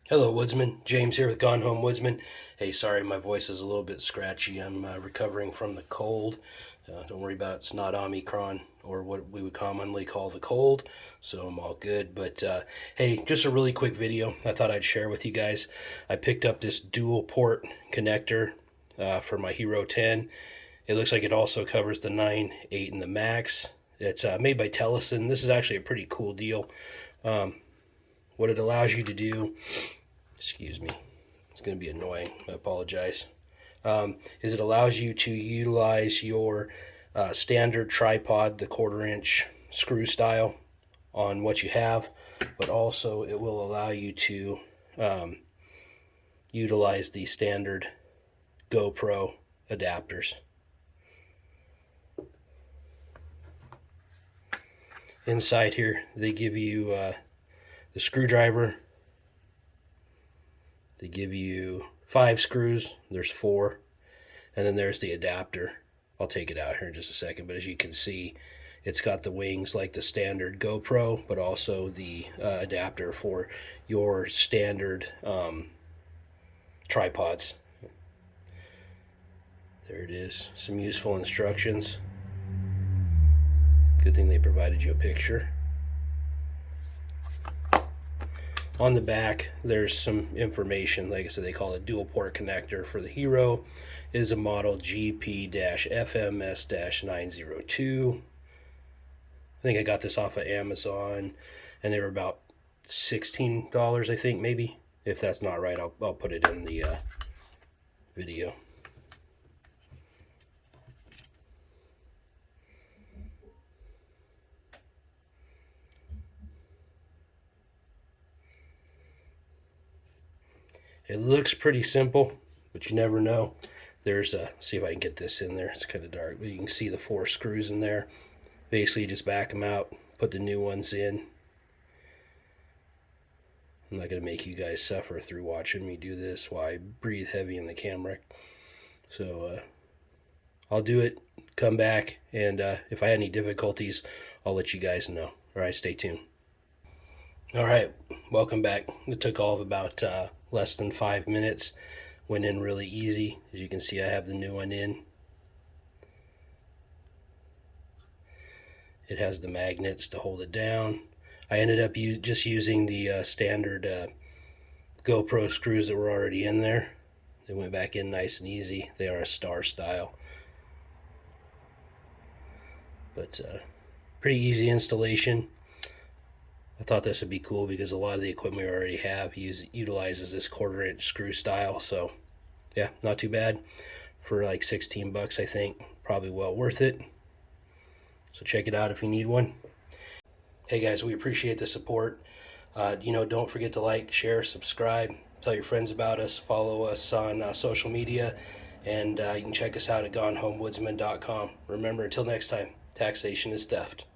Hello, Woodsman. James here with Gone Home Woodsman. Hey, sorry, my voice is a little bit scratchy. I'm recovering from the cold. Don't worry about it. It's not Omicron or what we would commonly call the cold, so I'm all good. But hey, just a really quick video I thought I'd share with you guys. I picked up this dual port connector for my Hero 10. It looks like it also covers the 9, 8, and the Max. It's made by TELESIN. This is actually a pretty cool deal. What it allows you to do, excuse me, it's going to be annoying, I apologize, is it allows you to utilize your standard tripod, the 1/4 inch screw style on what you have, but also it will allow you to utilize the standard GoPro adapters. Inside here, they give you the screwdriver. They give you 5 screws. There's 4. And then there's the adapter. I'll take it out here in just a second. But as you can see, it's got the wings like the standard GoPro, but also the adapter for your standard tripods. There it is. Some useful instructions. Good thing they provided you a picture. On the back, there's some information. Like I said, they call it dual port connector for the Hero. It is a model GP-FMS-902. I think I got this off of Amazon, and they were about $16, I think, maybe. If that's not right, I'll put it in the video. It looks pretty simple, but you never know. There's see if I can get this in there. It's kind of dark, but you can see the 4 screws in there. Basically, you just back them out, put the new ones in. I'm not going to make you guys suffer through watching me do this while I breathe heavy in the camera. So I'll do it, come back, and if I had any difficulties, I'll let you guys know. All right, stay tuned. All right, welcome back. It took all of about less than 5 minutes. Went in really easy. As you can see, I have the new one in. It has the magnets to hold it down. I ended up just using the standard GoPro screws that were already in there. They went back in nice and easy. They are a star style. But pretty easy installation. I thought this would be cool because a lot of the equipment we already have utilizes this 1/4 inch screw style. So yeah, not too bad for like 16 bucks, I think. Probably well worth it. So check it out if you need one. Hey guys, we appreciate the support. Don't forget to like, share, subscribe, tell your friends about us, follow us on social media, and you can check us out at gonehomewoodsman.com. Remember, until next time, taxation is theft.